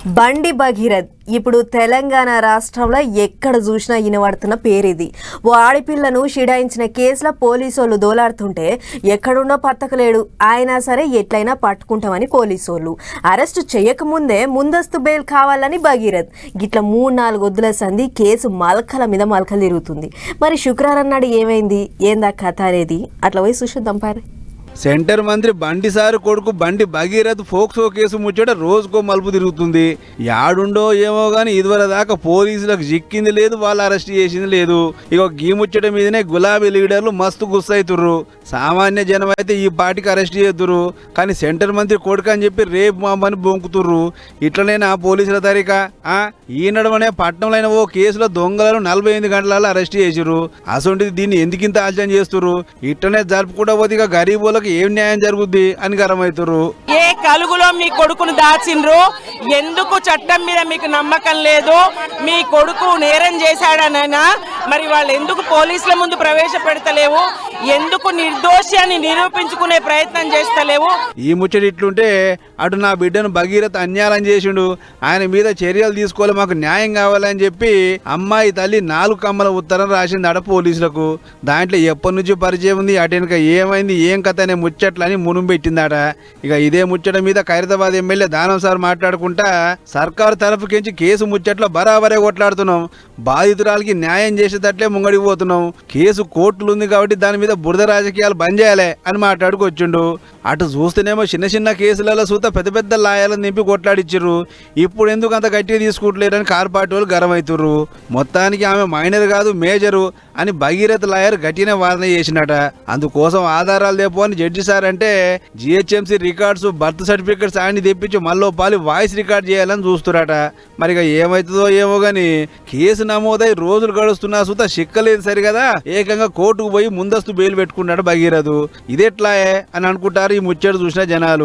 బండి భగీరథ్ ఇప్పుడు తెలంగాణ రాష్ట్రంలో ఎక్కడ చూసినా వినబడుతున్న పేరిది. ఓ ఆడపిల్లను షిడాయించిన కేసులో పోలీసోళ్ళు దోలాడుతుంటే ఎక్కడున్నా పత్తకలేడు. అయినా సరే ఎట్లయినా పట్టుకుంటామని పోలీసోళ్ళు అరెస్టు చేయకముందే ముందస్తు బెయిల్ కావాలని భగీరథ్ గిట్ల 3-4 వద్దుల సంధి కేసు మల్కల మీద మల్కలు తిరుగుతుంది. మరి శుక్రవారం నాడు ఏమైంది, ఏందా కథ అనేది అట్లా పోయి చూసేద్దాం పారే. సెంటర్ మంత్రి బండి సారు కొడుకు బండి భగీరథ్ ఫోక్సో కేసు ముచ్చట రోజుకో మలుపు తిరుగుతుంది. యాడుండో ఏమో గాని ఇదివరకు దాకా పోలీసులకు చిక్కింది లేదు, వాళ్ళు అరెస్ట్ చేసింది లేదు. ఇక గీ ముచ్చట మీదనే గులాబీ లీడర్లు మస్తు గుస్సైతుర్రు. సామాన్య జనం అయితే ఈ పార్టీకి అరెస్ట్ చేద్దురు, కానీ సెంటర్ మంత్రి కొడుకు అని చెప్పి రేపు మామని బొంకుతుర్రు. ఇట్లనేనా పోలీసుల తరిక? ఈనడమనే పట్టణంలో ఓ కేసులో దొంగలను 48 గంటలలో అరెస్ట్ చేసిర్రు. అసొంటిది దీన్ని ఎందుకింత ఆలోచన చేస్తుర్రు? ఇట్లనే జరుపుకుంటా పోతే ఇక గరీబులకు ఏం న్యాయం జరుగుద్ది అని గరమవుతారు. ఏ కలుగులో మీ కొడుకును దాచిండ్రు? ఎందుకు చట్టం మీద మీకు నమ్మకం లేదు? మీ కొడుకు నేరం చేశాడనైనా మరి వాళ్ళు ఎందుకు పోలీసుల ముందు ప్రవేశపెడతలేవు? ఎందుకు నిర్దోషి అని నిరూపించుకునే ప్రయత్నం చేస్తలేవు? ఈ ముచ్చటి ఇట్లుంటే అటు నా బిడ్డను భగీరథ అన్యాయం చేసిండు, ఆయన మీద చర్యలు తీసుకోవాలి, మాకు న్యాయం కావాలని చెప్పి అమ్మాయి తల్లి 4 కమ్మల ఉత్తరం రాసింది ఆడ పోలీసులకు. దాంట్లో ఎప్పటి నుంచి పరిచయం ఉంది, అటెనక ఏమైంది, ఏం కథ అనే ముచ్చట్లని మునుము పెట్టిందాట. ఇక ఇదే ముచ్చట మీద ఖైరతాబాద్ ఎమ్మెల్యే దానం సార్ మాట్లాడుకుంటా సర్కారు తరఫుకించి కేసు ముచ్చట్లో బరాబరే కొట్లాడుతున్నాం, బాధితురాలకి న్యాయం చేసేటట్లే ముంగడికి పోతున్నాం, కేసు కోర్టులు ఉంది కాబట్టి దాని మీద బురద రాజకీయాలు బంద్ చేయాలి అని మాట్లాడుకొచ్చిండు. అటు చూస్తేనేమో చిన్న చిన్న కేసులలో సూత పెద్ద పెద్ద లాయాలను నింపి కొట్లాడిచ్చిర్రు. ఇప్పుడు ఎందుకు అంత గట్టిగా తీసుకుంటలేరని కారు పార్టీ వాళ్ళు గరమవుతుర్రు. మొత్తానికి ఆమె మైనర్ కాదు మేజరు అని భగీరథ లాయర్ గట్టినే వాదన చేసినట. అందుకోసం ఆధారాలు లేపో అని జడ్జి సార్ అంటే జిహెచ్ఎంసీ రికార్డ్స్, బర్త్ సర్టిఫికెట్స్ అన్ని తెప్పించి మళ్ళీ పాలి వాయిస్ రికార్డ్ చేయాలని చూస్తురట. మరి ఇక ఏమవుతుందో ఏమో గాని కేసు నమోదై రోజులు గడుస్తున్నా సూత చిక్కలేదు సరి కదా, ఏకంగా కోర్టుకు పోయి ముందస్తు బెయిల్ పెట్టుకున్నాడు భగీరథు. ఇదెట్లాయే అని అనుకుంటారు ఈ ముచ్చట చూసిన జనాలు.